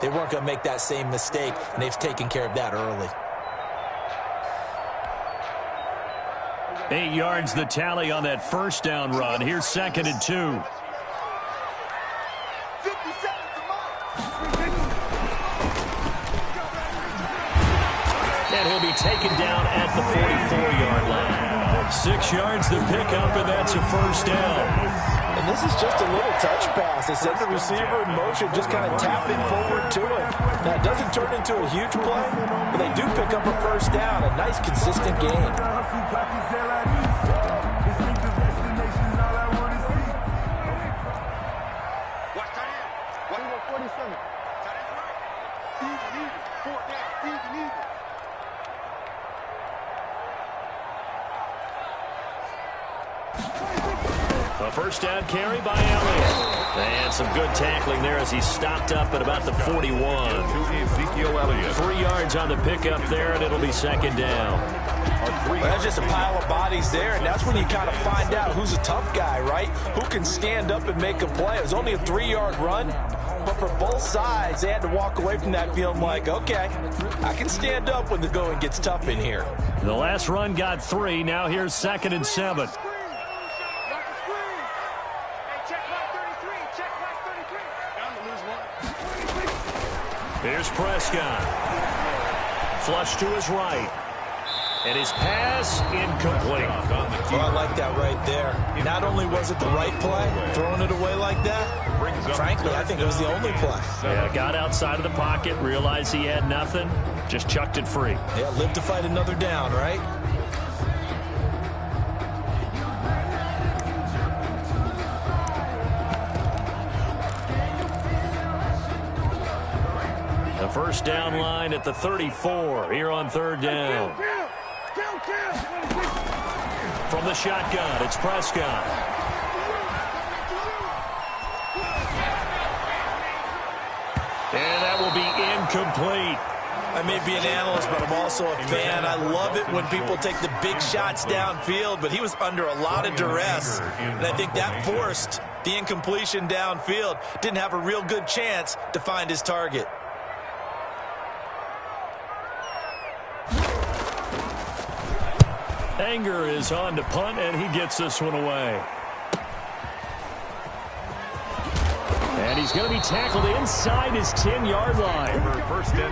They weren't going to make that same mistake, and they've taken care of that early. 8 yards the tally on that first down run. Here's 2nd and 2. And he'll be taken down at the 44-yard line. 6 yards the pickup, and that's a first down. And this is just a little touch pass. They send the receiver in motion, just kind of tap it forward to him. Now, it doesn't turn into a huge play, but they do pick up a first down. A nice, consistent game. A first down carry by Elliott. And some good tackling there as he stopped up at about the 41. 3 yards on the pickup there, and it'll be 2nd down. Well, that's just a pile of bodies there, and that's when you kind of find out who's a tough guy, right? Who can stand up and make a play. It was only a 3-yard run, but for both sides, they had to walk away from that feeling like, okay, I can stand up when the going gets tough in here. The last run got 3. Now here's 2nd and 7. Here's Prescott. Flush to his right. And his pass incomplete. Oh, I like that right there. Not only was it the right play, throwing it away like that, frankly, I think it was the only play. Yeah, got outside of the pocket, realized he had nothing, just chucked it free. Yeah, live to fight another down, right? The first down line at the 34 here on 3rd down. From the shotgun, it's Prescott. And that will be incomplete. I may be an analyst, but I'm also a fan. I love it when people take the big shots downfield, but he was under a lot of duress, and I think that forced the incompletion downfield. Didn't have a real good chance to find his target. Anger is on to punt, and he gets this one away. And he's going to be tackled inside his 10-yard line.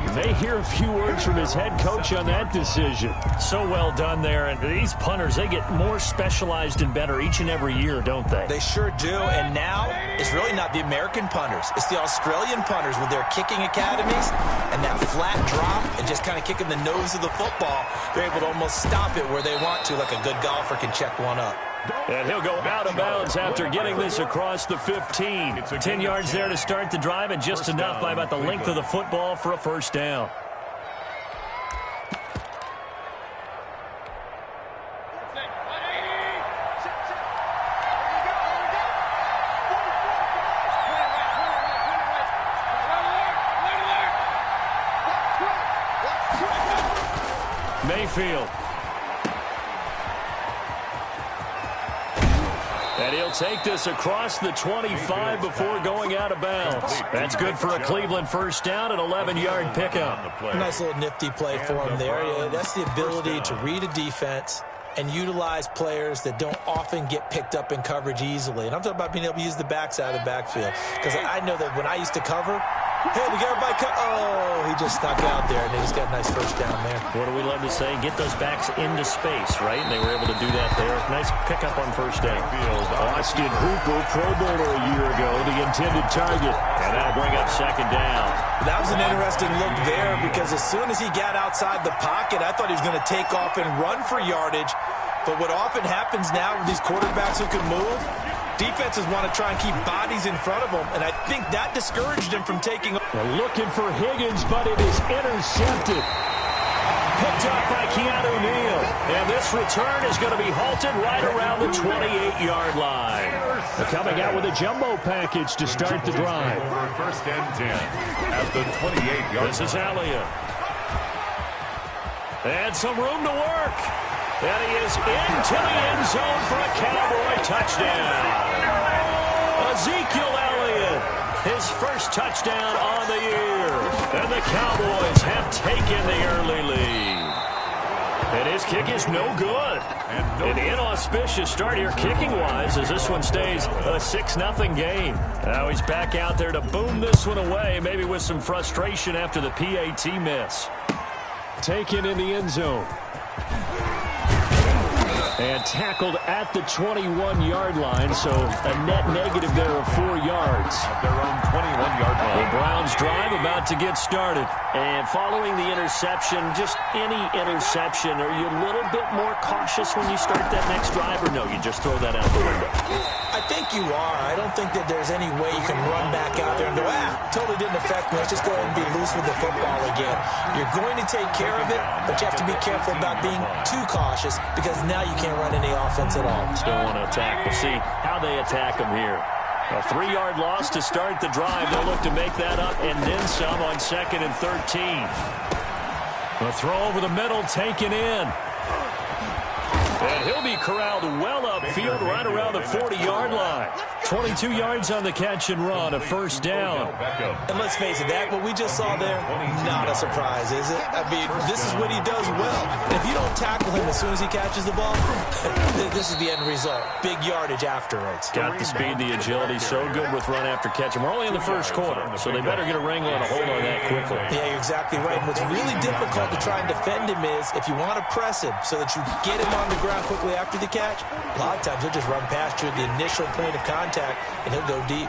You may hear a few words from his head coach on that decision. So well done there. And these punters, they get more specialized and better each and every year, don't they? They sure do. And now it's really not the American punters. It's the Australian punters with their kicking academies and that flat drop and just kind of kicking the nose of the football. They're able to almost stop it where they want to, like a good golfer can check one up. And he'll go out of bounds after getting this across the 15. 10 yards there to start the drive, and just enough by about the length of the football for a first down. Mayfield. And he'll take this across the 25 before going out of bounds. That's good for a Cleveland first down, an 11-yard pickup. A nice little nifty play for him there. Yeah, that's the ability to read a defense and utilize players that don't often get picked up in coverage easily. And I'm talking about being able to use the backside of the backfield. Because I know that when I used to cover, hey, we got everybody oh, he just snuck out there, and they just got a nice first down there. What do we love to say? Get those backs into space, right? And they were able to do that there. Nice pickup on first down. Austin Hooper, Pro Bowler a year ago, the intended target. And that'll bring up second down. That was an interesting look there because as soon as he got outside the pocket, I thought he was going to take off and run for yardage. But what often happens now with these quarterbacks who can move, defenses want to try and keep bodies in front of them, and I think that discouraged him from taking. They're looking for Higgins, but it is intercepted. Picked up by Keanu Neal. And this return is going to be halted right around the 28-yard line. They're coming out with a jumbo package to start the drive. First and 10 at the 28-yard line. This is Elliott. And some room to work. And he is into the end zone for a Cowboy touchdown. Ezekiel Elliott his first touchdown on the year. And the Cowboys have taken the early lead. And his kick is no good. An inauspicious start here kicking-wise as this one stays a 6-0 game. Now he's back out there to boom this one away, maybe with some frustration after the PAT miss. Taken in the end zone. And tackled at the 21-yard line, so a net negative there of 4 yards. At their own 21-yard line. The Browns drive about to get started. And following the interception, just any interception, are you a little bit more cautious when you start that next drive, or no, you just throw that out the window? I think you are. I don't think that there's any way you can run back out there and go, totally didn't affect me. Let's just go ahead and be loose with the football again. You're going to take care of it, but you have to be careful about being too cautious because now you can't run any offense at all. Still want to attack. We'll see how they attack them here. A 3-yard loss to start the drive. They'll look to make that up and then some on 2nd and 13. The throw over the middle taken in. And he'll be corralled well upfield right around the 40-yard line. 22 yards on the catch and run, a first down. And let's face it, that what we just saw there, not a surprise, is it? I mean, this is what he does well. And if you don't tackle him as soon as he catches the ball, this is the end result. Big yardage afterwards. Got the speed, the agility, so good with run after catch. And we're only in the first quarter, so they better get a wrangle and a hold on that quickly. Yeah, you're exactly right. And what's really difficult to try and defend him is if you want to press him so that you get him on the ground quickly after the catch, a lot of times he'll just run past you at the initial point of contact and he'll go deep.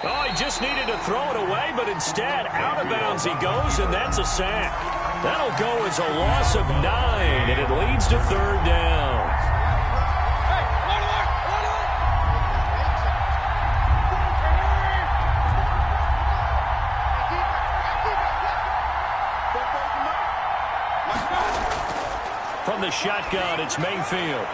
Oh, he just needed to throw it away, but instead out of bounds he goes, and that's a sack. That'll go as a loss of 9, and it leads to 3rd down. From the shotgun, it's Mayfield.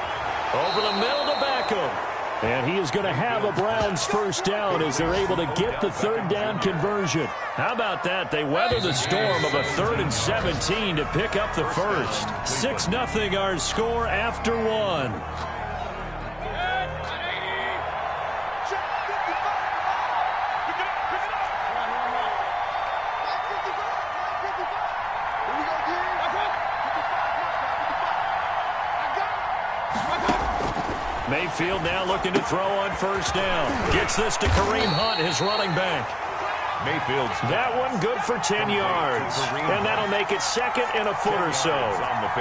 Over the middle to Beckham. And he is going to have a Browns first down as they're able to get the 3rd down conversion. How about that? They weather the storm of a 3rd and 17 to pick up the first. 6-0 our score after 1. Mayfield now looking to throw on first down. Gets this to Kareem Hunt, his running back. Mayfield's that one good for 10 yards. And that'll make it 2nd and a foot or so.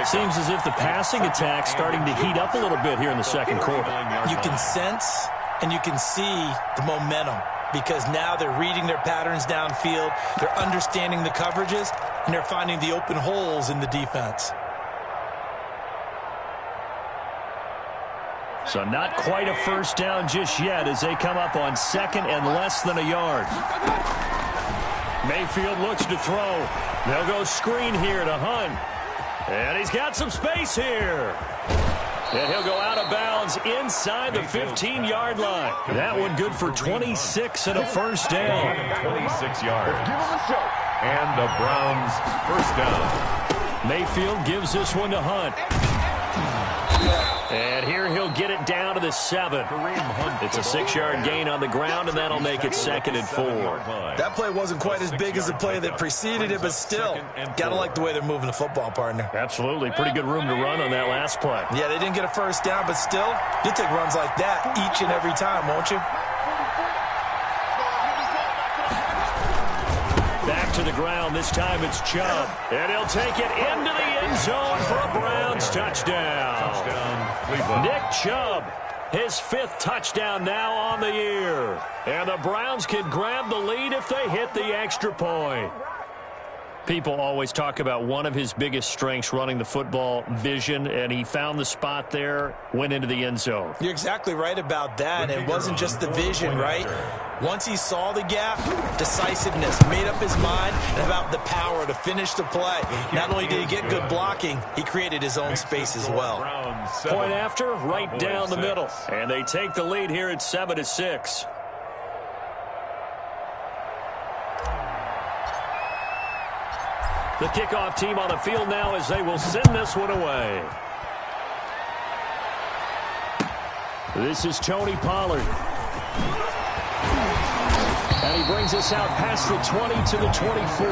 Seems as if the passing attack's starting to heat up a little bit here in the 2nd quarter. You can sense and you can see the momentum because now they're reading their patterns downfield, they're understanding the coverages, and they're finding the open holes in the defense. So not quite a first down just yet as they come up on 2nd and less than a yard. Mayfield looks to throw. They'll go screen here to Hunt. And he's got some space here. And he'll go out of bounds inside the 15-yard line. That one good for 26 and a first down. 26 yards. And the Browns first down. Mayfield gives this one to Hunt. And here he'll get it down to the 7. It's a 6-yard gain on the ground, and that'll make it 2nd and 4. That play wasn't quite as big as the play that preceded it, but still, gotta like the way they're moving the football, partner. Absolutely. Pretty good room to run on that last play. Yeah, they didn't get a first down, but still, you'll take runs like that each and every time, won't you? Back to the ground. This time it's Chubb. And he'll take it into the end zone for a Browns touchdown. Nick Chubb, his 5th touchdown now on the year. And the Browns can grab the lead if they hit the extra point. People always talk about one of his biggest strengths, running the football, vision, and he found the spot there, went into the end zone. You're exactly right about that. It wasn't just the vision, right? Once he saw the gap, decisiveness, made up his mind, and about the power to finish the play. Not only did he get good blocking, he created his own space as well. Point after, right down the middle. And they take the lead here at 7-6. The kickoff team on the field now as they will send this one away. This is Tony Pollard. brings us out past the 20 to the 24.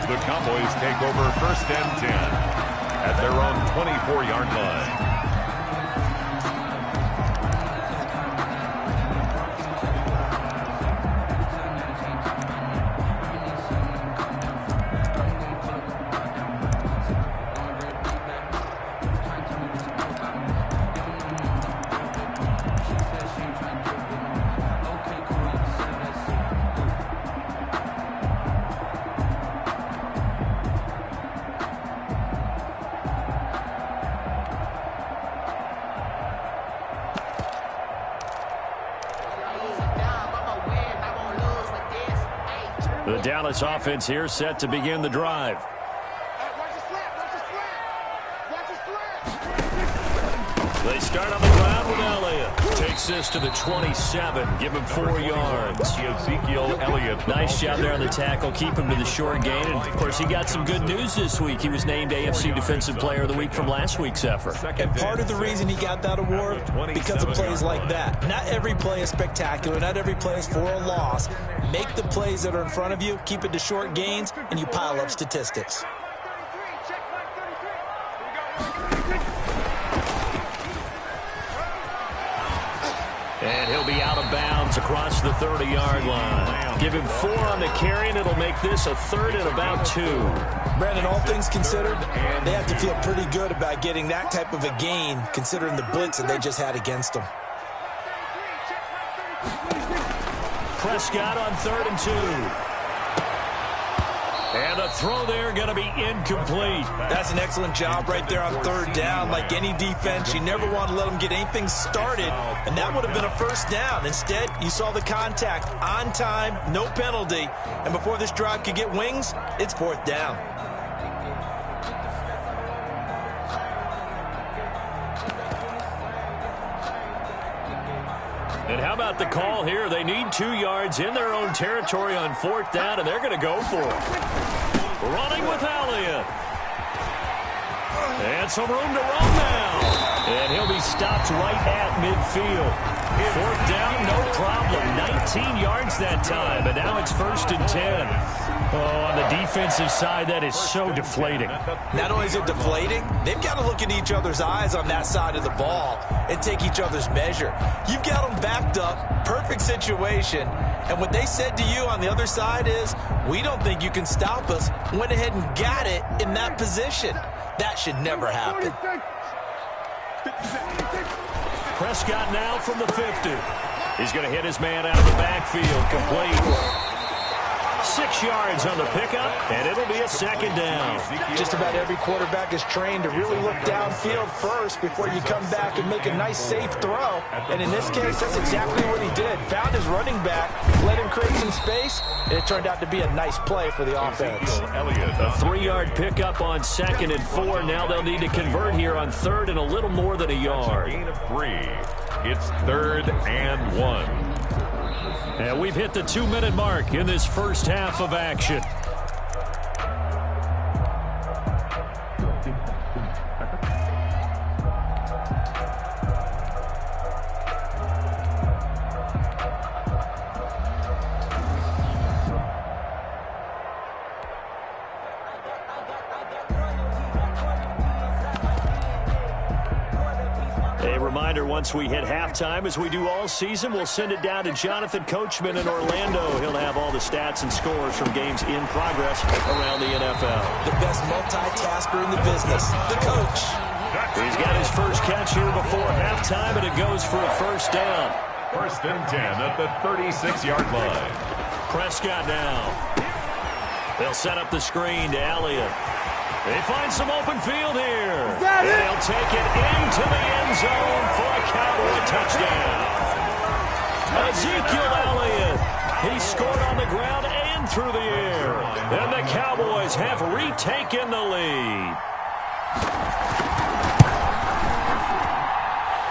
The Cowboys take over 1st and 10 at their own 24-yard line. The Dallas offense here set to begin the drive. They start on the ground with Elliott. Takes this to the 27. Give him 4 yards. Ezekiel Elliott. Nice job there on the tackle. Keep him to the short gain. And, of course, he got some good news this week. He was named AFC Defensive Player of the Week from last week's effort. And part of the reason he got that award, because of plays like that. Not every play is spectacular. Not every play is for a loss. Make the plays that are in front of you, keep it to short gains, and you pile up statistics. And he'll be out of bounds across the 30-yard line. Give him 4 on the carry, and it'll make this a 3rd and about 2. Brandon, all things considered, they have to feel pretty good about getting that type of a gain, considering the blitz that they just had against them. Prescott on 3rd and 2. And the throw there going to be incomplete. That's an excellent job right there on 3rd down. Like any defense, you never want to let them get anything started, and that would have been a 1st down. Instead, you saw the contact on time, no penalty, and before this drive could get wings, it's 4th down. And how about the call here? They need 2 yards in their own territory on 4th down, and they're going to go for it. Running with Elliott. And some room to run now. And he'll be stopped right at midfield. 4th down, no problem. 19 yards that time, and now it's 1st and 10. Oh, on the defensive side, that is so deflating. Not only is it deflating, they've got to look at each other's eyes on that side of the ball and take each other's measure. You've got them backed up, perfect situation, and what they said to you on the other side is, we don't think you can stop us. Went ahead and got it in that position. That should never happen. Prescott now from the 50. He's going to hit his man out of the backfield, complete. 6 yards on the pickup, and it'll be a 2nd down. Just about every quarterback is trained to really look downfield first before you come back and make a nice, safe throw. And in this case, that's exactly what he did. Found his running back, let him create some space, and it turned out to be a nice play for the offense. A 3-yard pickup on 2nd and 4. Now they'll need to convert here on 3rd and a little more than a yard. Gain of 3. It's 3rd and 1. And we've hit the 2-minute mark in this first half of action. Once we hit halftime, as we do all season, we'll send it down to Jonathan Coachman in Orlando. He'll have all the stats and scores from games in progress around the NFL. The best multitasker in the business, the coach. He's got his first catch here before halftime, and it goes for a 1st down. 1st and 10 at the 36-yard line. Prescott now. They'll set up the screen to Elliott. They find some open field here. And they'll take it into the end zone for a Cowboy touchdown. Ezekiel Elliott. He scored on the ground and through the air. And the Cowboys have retaken the lead.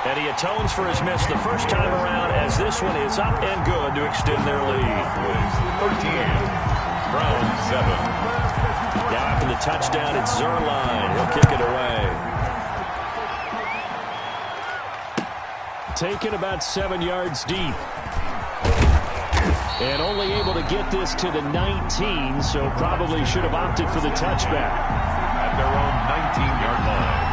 And he atones for his miss the first time around, as this one is up and good to extend their lead. 13. Browns 7. Now after the touchdown, it's Zerline. He'll kick it away. Taken about 7 yards deep. And only able to get this to the 19, so probably should have opted for the touchback. At their own 19-yard line.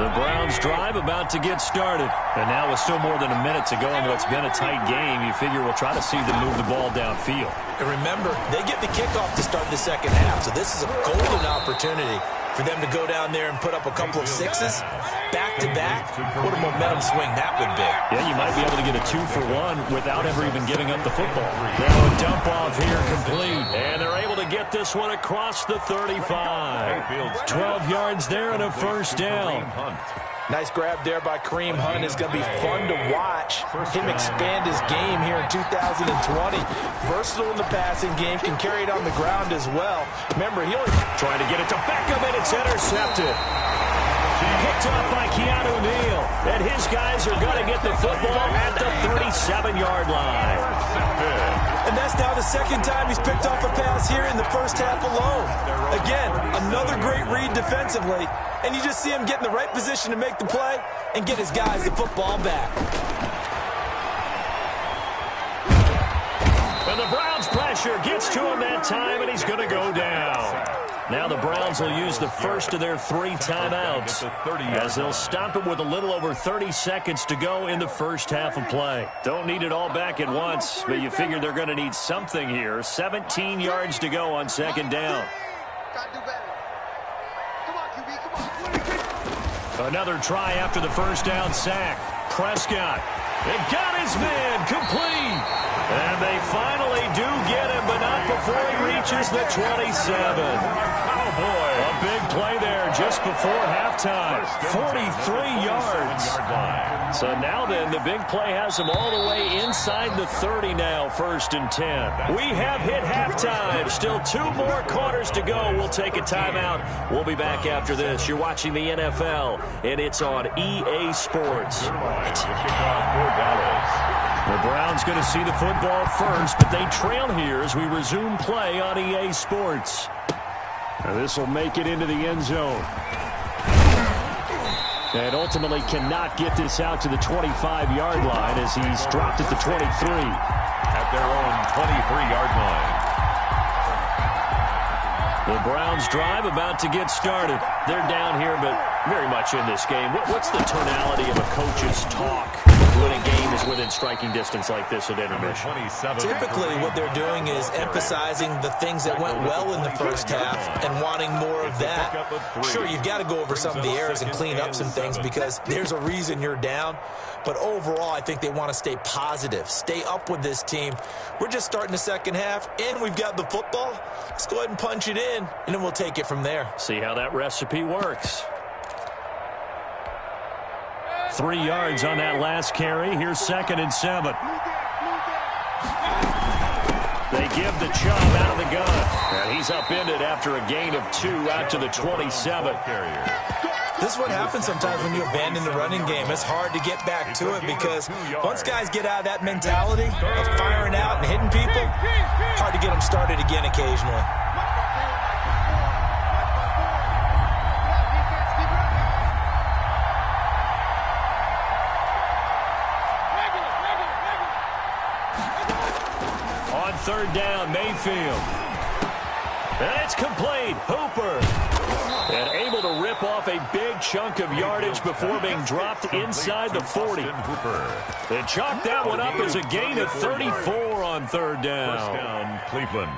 The Browns drive about to get started. And now with still more than a minute to go in what's been a tight game, you figure we'll try to see them move the ball downfield. And remember, they get the kickoff to start the second half, so this is a golden opportunity for them to go down there and put up a couple of sixes back-to-back. What a momentum swing that would be. Yeah, you might be able to get a 2-for-1 without ever even giving up the football. Now a dump off here complete. And they're able to get this one across the 35. 12 yards there and a first down. Nice grab there by Kareem Hunt. It's going to be fun to watch him expand his game here in 2020. Versatile in the passing game, can carry it on the ground as well. Remember, he only trying to get it to Beckham, and it's intercepted. Picked up by Keanu Neal. And his guys are going to get the football at the 37-yard line. And that's now the second time he's picked off a pass here in the first half alone. Again, another great read defensively. And you just see him get in the right position to make the play and get his guys the football back. And the Browns pressure gets to him that time, and he's going to go down. Now the Browns will use the first of their 3 timeouts as they'll stop it with a little over 30 seconds to go in the first half of play. Don't need it all back at once, but you figure they're going to need something here. 17 yards to go on second down. Another try after the first down sack. Prescott. They got his man complete. And they finally do get him, but not before he reaches the 27. Oh, boy. A big play there just before halftime. 43 yards. So now then, the big play has him all the way inside the 30 now, 1st and 10. We have hit halftime. Still 2 more quarters to go. We'll take a timeout. We'll be back after this. You're watching the NFL, and it's on EA Sports. The Browns going to see the football first, but they trail here as we resume play on EA Sports. Now this will make it into the end zone. And ultimately cannot get this out to the 25-yard line as he's dropped at the 23. At their own 23-yard line. The Browns drive about to get started. They're down here, but very much in this game. What's the tonality of a coach's talk when a game is within striking distance like this at intermission? Typically, what they're doing is emphasizing the things that went well in the first half and wanting more of that. Sure, you've got to go over some of the errors and clean up some things because there's a reason you're down. But overall, I think they want to stay positive, stay up with this team. We're just starting the second half, and we've got the football. Let's go ahead and punch it in, and then we'll take it from there. See how that recipe works. 3 yards on that last carry. Here's 2nd and 7. They give the Chubb out of the gun. And he's upended after a gain of 2 out to the 27. This is what happens sometimes when you abandon the running game. It's hard to get back to it because once guys get out of that mentality of firing out and hitting people, hard to get them started again occasionally. On 3rd down, Mayfield. And it's complete. Hooper. And able to rip off a big chunk of yardage before being dropped inside the 40. They chalk that one up as a gain of 34 on 3rd down. First down, Cleveland.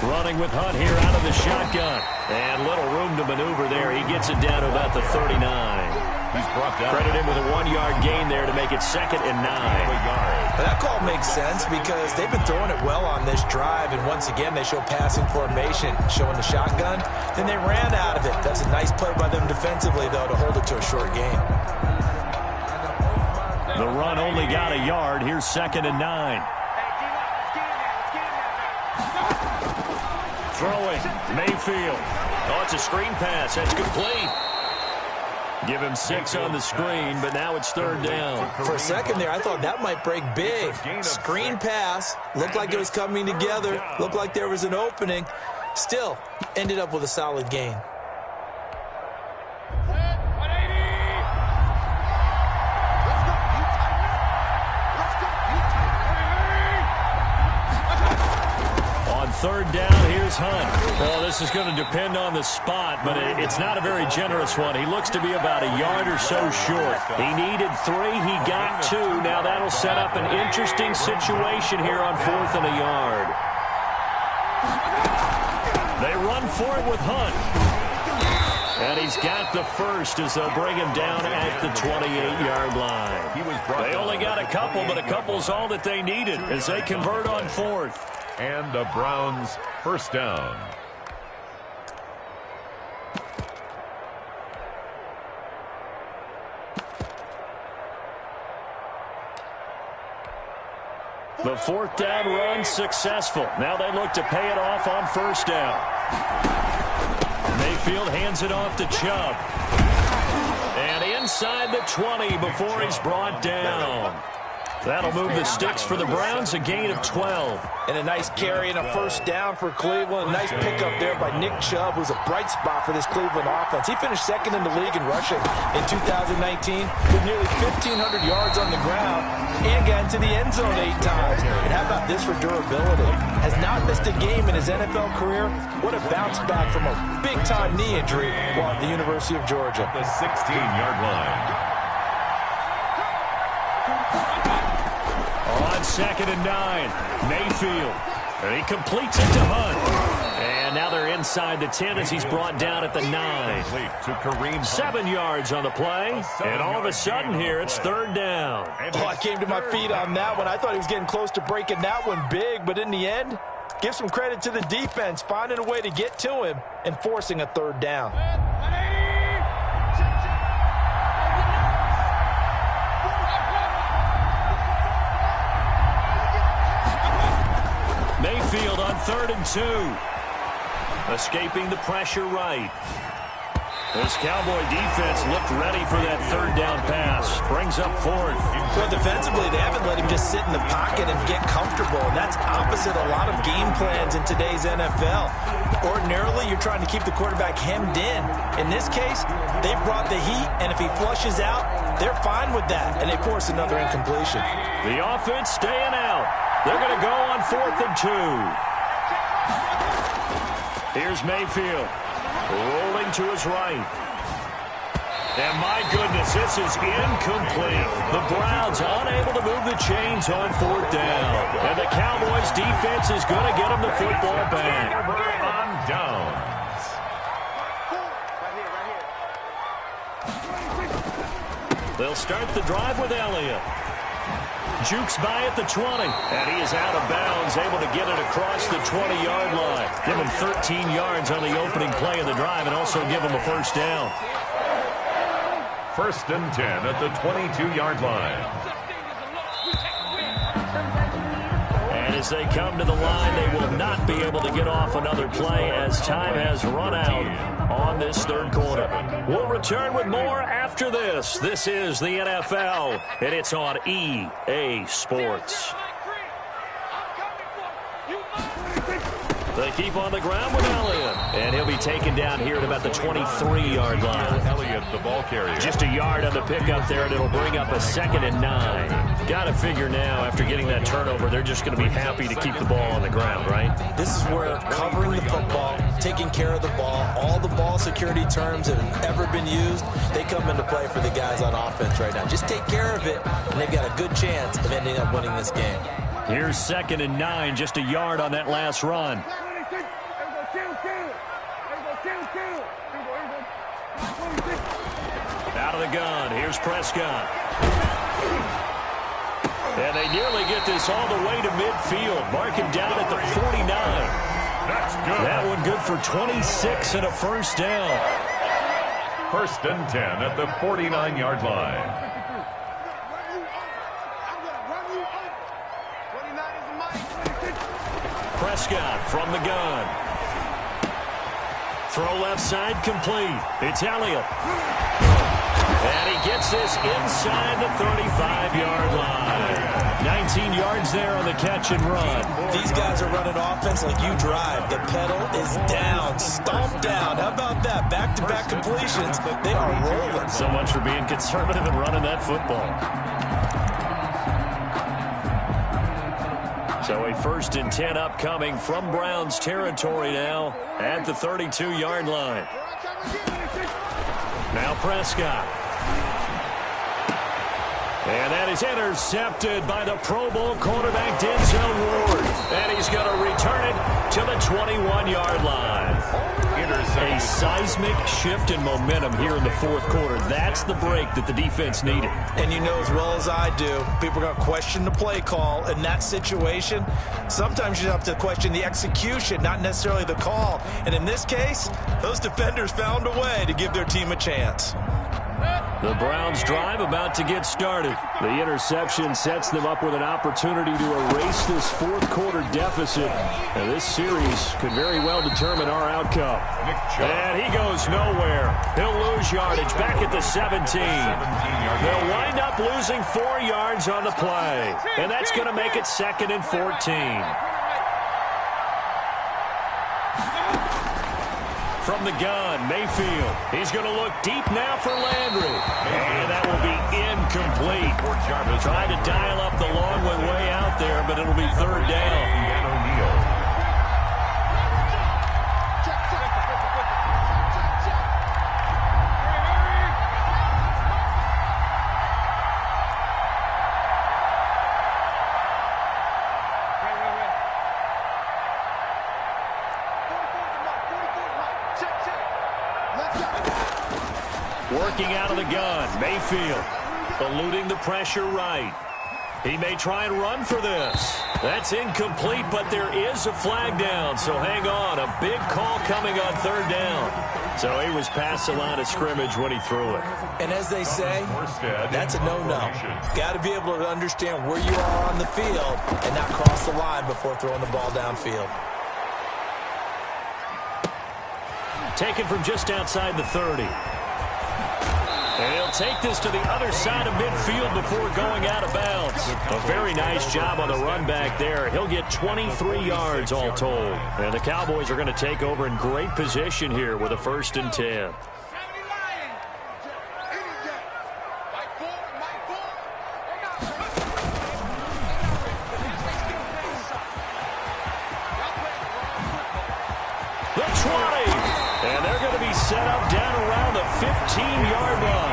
Running with Hunt here out of the shotgun. And little room to maneuver there. He gets it down to about the 39. He's brought down. Credit him with a 1-yard gain there to make it 2nd and 9. That call makes sense because they've been throwing it well on this drive, and once again they show passing formation, showing the shotgun. Then they ran out of it. That's a nice play by them defensively, though, to hold it to a short gain. The run only got a yard. Here's 2nd and 9. throwing. Mayfield. Oh, it's a screen pass. That's complete. Give him 6 on the screen, but now it's third down. For a second there, I thought that might break big. Screen pass. Looked like it was coming together. Looked like there was an opening. Still, ended up with a solid gain. Third down, here's Hunt. Well, this is going to depend on the spot, but it's not a very generous one. He looks to be about a yard or so short. He needed 3. He got 2. Now that'll set up an interesting situation here on 4th and a yard. They run for it with Hunt. And he's got the first as they'll bring him down at the 28-yard line. They only got a couple, but a couple's all that they needed as they convert on 4th. And the Browns first down. The 4th down run successful. Now they look to pay it off on first down. Mayfield hands it off to Chubb. And inside the 20 before he's brought down. That'll move the sticks for the Browns, a gain of 12. And a nice carry and a first down for Cleveland. A nice pickup there by Nick Chubb, who's a bright spot for this Cleveland offense. He finished second in the league in rushing in 2019 with nearly 1,500 yards on the ground and got into the end zone 8 times. And how about this for durability? Has not missed a game in his NFL career. What a bounce back from a big-time knee injury while at the University of Georgia. The 16-yard line. On 2nd and 9, Mayfield. And he completes it to Hunt. And now they're inside the 10 as he's brought down at the 9. 7 yards on the play. And all of a sudden here, it's third down. Oh, I came to my feet on that one. I thought he was getting close to breaking that one big. But in the end, give some credit to the defense, finding a way to get to him and forcing a third down. Mayfield on 3rd and 2. Escaping the pressure right. This Cowboy defense looked ready for that third down pass. Brings up 4th. Well, defensively, they haven't let him just sit in the pocket and get comfortable. And that's opposite a lot of game plans in today's NFL. Ordinarily, you're trying to keep the quarterback hemmed in. In this case, they brought the heat, and if he flushes out, they're fine with that. And they force another incompletion. The offense staying out. They're going to go on 4th and 2. Here's Mayfield. Rolling to his right. And my goodness, this is incomplete. The Browns unable to move the chains on 4th down. And the Cowboys defense is going to get them the football back. On downs. They'll start the drive with Elliott. Jukes by at the 20, and he is out of bounds, able to get it across the 20-yard line. Give him 13 yards on the opening play of the drive and also give him a first down. 1st and 10 at the 22-yard line. And as they come to the line, they will not be able to get off another play as time has run out on this third quarter. We'll return with more after this. This is the NFL, and it's on EA Sports. They keep on the ground with Elliott, and he'll be taken down here at about the 23-yard line. Elliott, the ball carrier. Just a yard on the pickup there, and it'll bring up a 2nd and 9. Got to figure now, after getting that turnover, they're just going to be happy to keep the ball on the ground, right? This is where covering the football, taking care of the ball, all the ball security terms that have ever been used, they come into play for the guys on offense right now. Just take care of it, and they've got a good chance of ending up winning this game. Here's 2nd and 9, just a yard on that last run. Out of the gun, here's Prescott. And they nearly get this all the way to midfield. Mark him down at the 49. That's good. That one good for 26 and a first down. 1st and 10 at the 49-yard line. Prescott from the gun. Throw left side complete. It's Elliott. And he gets this inside the 35-yard line. 19 yards there on the catch and run. These guys are running offense like you drive. The pedal is down, stomped down. How about that? Back-to-back completions. They are rolling. So much for being conservative and running that football. So a 1st and 10 upcoming from Browns territory now at the 32-yard line. Now Prescott. And that is intercepted by the Pro Bowl quarterback Denzel Ward. And he's going to return it to the 21-yard line. A seismic shift in momentum here in the 4th quarter. That's the break that the defense needed. And you know as well as I do, people are going to question the play call in that situation. Sometimes you have to question the execution, not necessarily the call. And in this case, those defenders found a way to give their team a chance. The Browns drive about to get started. The interception sets them up with an opportunity to erase this 4th quarter deficit. And this series could very well determine our outcome. And he goes nowhere. He'll lose yardage back at the 17. They'll wind up losing 4 yards on the play. And that's going to make it 2nd and 14. From the gun, Mayfield. He's going to look deep now for Landry. And that will be incomplete. Tried to dial up the long one way out there, but it'll be 3rd down. Working out of the gun, Mayfield eluding the pressure right. He may try and run for this. That's incomplete, but there is a flag down, so hang on. A big call coming on 3rd down. So he was past the line of scrimmage when he threw it. And as they say, that's a no-no. Got to be able to understand where you are on the field and not cross the line before throwing the ball downfield. Taken from just outside the 30. And he'll take this to the other side of midfield before going out of bounds. A very nice job on the run back there. He'll get 23 yards all told. And the Cowboys are going to take over in great position here with a 1st and 10. The 20. And they're going to be set up down around the 15-yard line.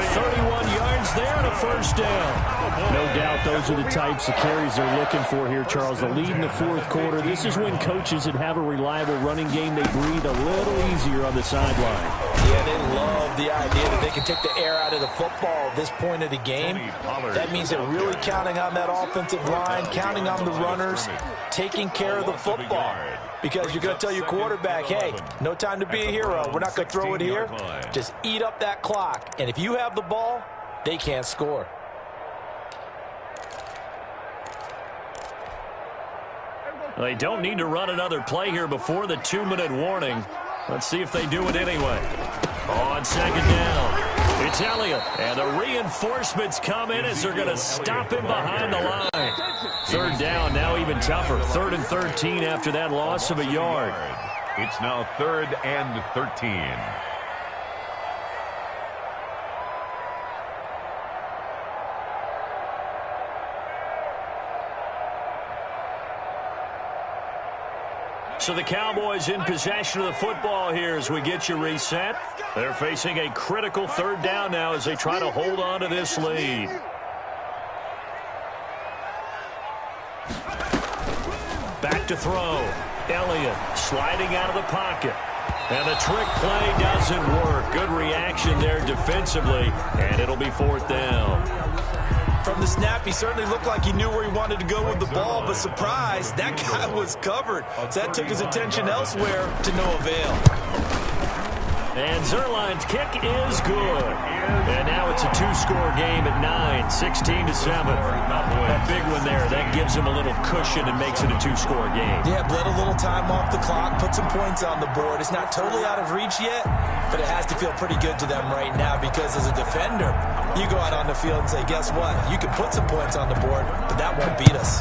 31 yards there and a 1st down. No doubt those are the types of carries they're looking for here, Charles. The lead in the 4th quarter. This is when coaches that have a reliable running game, they breathe a little easier on the sideline. Yeah, they love the idea that they can take the air out of the football at this point of the game. That means they're really counting on that offensive line, counting on the runners, taking care of the football. Because you're going to tell your quarterback, hey, no time to be a hero. We're not going to throw it here. Just eat up that clock. And if you have the ball, they can't score. They don't need to run another play here before the 2-minute warning. Let's see if they do it anyway. On 2nd down, it's Elliott. And the reinforcements come in as they're going to stop him behind the line. 3rd down, now even tougher. 3rd and 13 after that loss of a yard. It's now 3rd and 13. So the Cowboys in possession of the football here as we get you reset. They're facing a critical 3rd down now as they try to hold on to this lead. Back to throw. Elliott sliding out of the pocket. And the trick play doesn't work. Good reaction there defensively. And it'll be 4th down. From the snap, he certainly looked like he knew where he wanted to go with the ball, but surprise, that guy was covered. So that took his attention elsewhere to no avail. And Zerline's kick is good. And now it's a two-score game at 9, 16-7. That big one there, that gives them a little cushion and makes it a two-score game. Yeah, bled a little time off the clock, put some points on the board. It's not totally out of reach yet, but it has to feel pretty good to them right now because as a defender, you go out on the field and say, guess what? You can put some points on the board, but that won't beat us.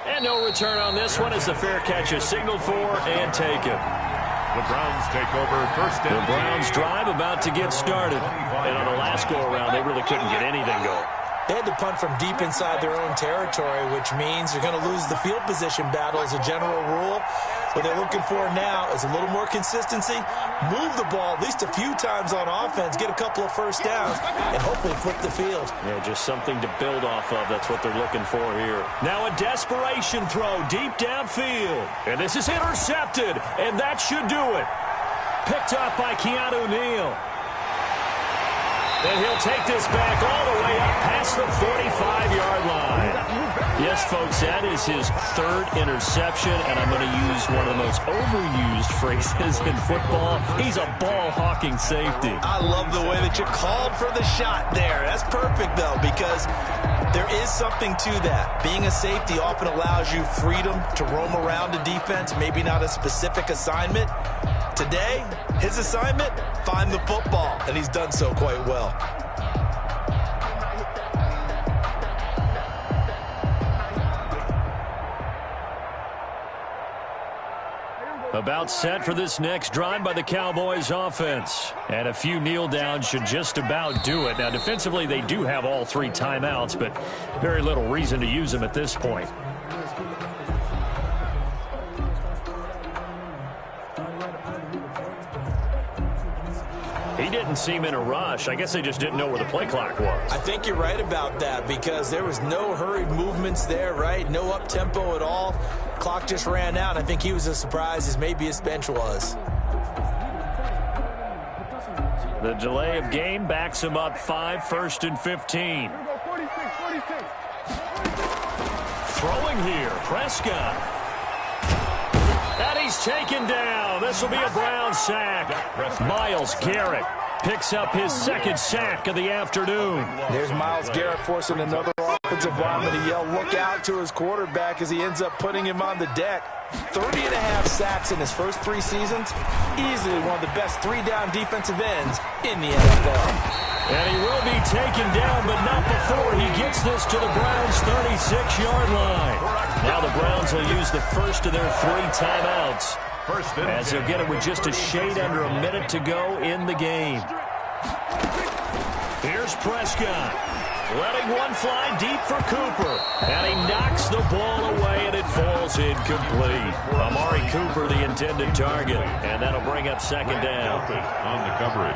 And no return on this one as the fair catch is signaled for and taken. The Browns take over first and 10. The Browns drive about to get started. And on the last go-around, they really couldn't get anything going. They had to punt from deep inside their own territory, which means they're going to lose the field position battle as a general rule. What they're looking for now is a little more consistency, move the ball at least a few times on offense, get a couple of first downs, and hopefully flip the field. Yeah, just something to build off of. That's what they're looking for here. Now a desperation throw deep downfield. And this is intercepted, and that should do it. Picked up by Keanu Neal. And he'll take this back all the way up past the 45-yard line. Yes, folks, that is his third interception, and I'm going to use one of the most overused phrases in football. He's a ball-hawking safety. I love the way that you called for the shot there. That's perfect, though, because there is something to that. Being a safety often allows you freedom to roam around a defense, maybe not a specific assignment. Today, his assignment, find the football, and he's done so quite well. About set for this next drive by the Cowboys offense. And a few kneel downs should just about do it. Now, defensively, they do have all 3 timeouts, but very little reason to use them at this point. He didn't seem in a rush. I guess they just didn't know where the play clock was. I think you're right about that because there was no hurried movements there, right? No up-tempo at all. Clock just ran out. I think he was as surprised as maybe his bench was. The delay of game backs him up 5, 1st and 15. Throwing here, Prescott. And he's taken down. This will be a Brown sack. Myles Garrett picks up his 2nd sack of the afternoon. There's Myles Garrett forcing another offensive lineman to yell, look out to his quarterback as he ends up putting him on the deck. 30.5 sacks in his first 3 seasons. Easily one of the best 3-down defensive ends in the NFL. And he will be taken down, but not before he gets this to the Browns' 36-yard line. Now the Browns will use the first of their 3 timeouts, as they'll get it with just a shade under a minute to go in the game. Here's Prescott, letting one fly deep for Cooper. And he knocks the ball away, and it falls incomplete. Amari Cooper, the intended target. And that'll bring up 2nd down. On the coverage.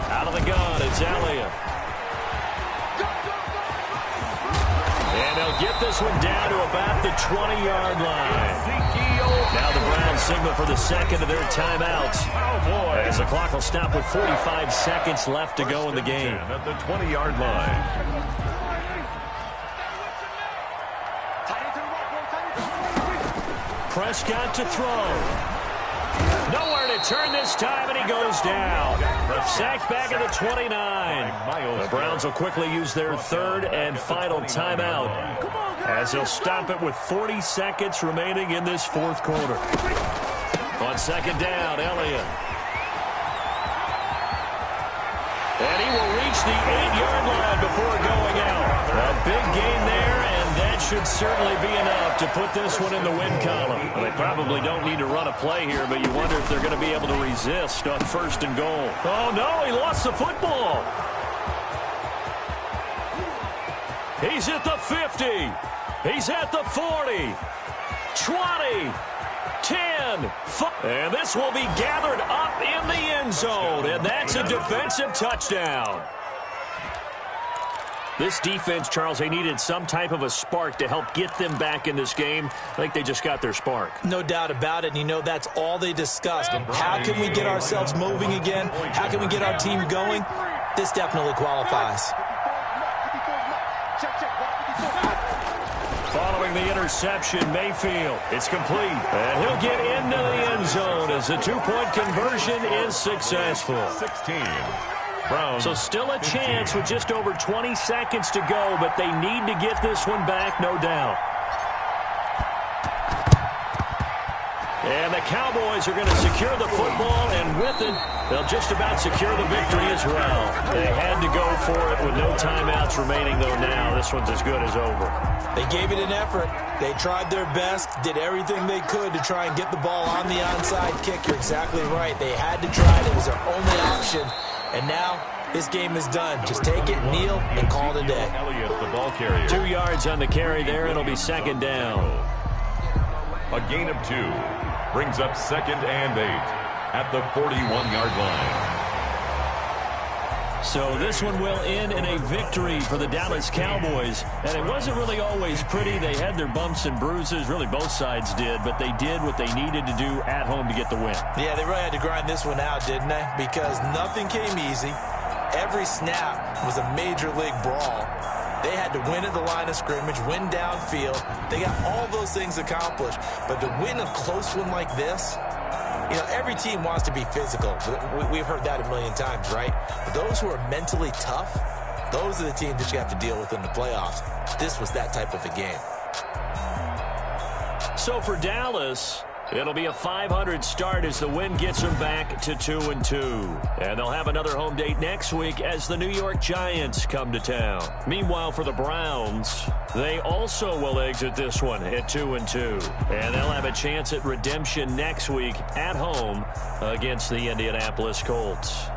Out of the gun, it's Elliott. And they'll get this one down to about the 20-yard line. Now the Browns signal for the 2nd of their timeouts. As the clock will stop with 45 seconds left to go in the game. At the 20-yard line. Prescott to throw. Nowhere to turn this time, and he goes down. Sacked back at the 29. The Browns will quickly use their 3rd and final timeout, as they'll stop it with 40 seconds remaining in this 4th quarter. On 2nd down, Elliott. And he will reach the 8-yard line before going out. A big gain there, and that should certainly be enough to put this one in the win column. Well, they probably don't need to run a play here, but you wonder if they're going to be able to resist on 1st and goal. Oh, no, he lost the football. He's at the 50. He's at the 40. 20. 10. 5. And this will be gathered up in the end zone, and that's a defensive touchdown. This defense, Charles, they needed some type of a spark to help get them back in this game. I think they just got their spark. No doubt about it. And, you know, that's all they discussed. How can we get ourselves moving again? How can we get our team going? This definitely qualifies. Following the interception. Mayfield. It's complete. And he'll get into the end zone as the two-point conversion is successful. 16. Brown. So still a chance with just over 20 seconds to go, but they need to get this one back, no doubt. And the Cowboys are going to secure the football, and with it, they'll just about secure the victory as well. They had to go for it with no timeouts remaining, though now this one's as good as over. They gave it an effort. They tried their best, did everything they could to try and get the ball on the onside kick. You're exactly right. They had to try it. It was their only option. And now this game is done. Just take it, kneel, and call it a day. Elliott, the ball carrier. 2 yards on the carry there. It'll be second down. A gain of 2. Brings up 2nd and 8 at the 41-yard line. So this one will end in a victory for the Dallas Cowboys. And it wasn't really always pretty. They had their bumps and bruises. Really, both sides did. But they did what they needed to do at home to get the win. Yeah, they really had to grind this one out, didn't they? Because nothing came easy. Every snap was a major league brawl. They had to win at the line of scrimmage, win downfield. They got all those things accomplished. But to win a close one like this, you know, every team wants to be physical. We've heard that a million times, right? But those who are mentally tough, those are the teams that you have to deal with in the playoffs. This was that type of a game. So for Dallas, it'll be a .500 start as the win gets them back to 2-2. And they'll have another home date next week as the New York Giants come to town. Meanwhile, for the Browns, they also will exit this one at 2-2. And they'll have a chance at redemption next week at home against the Indianapolis Colts.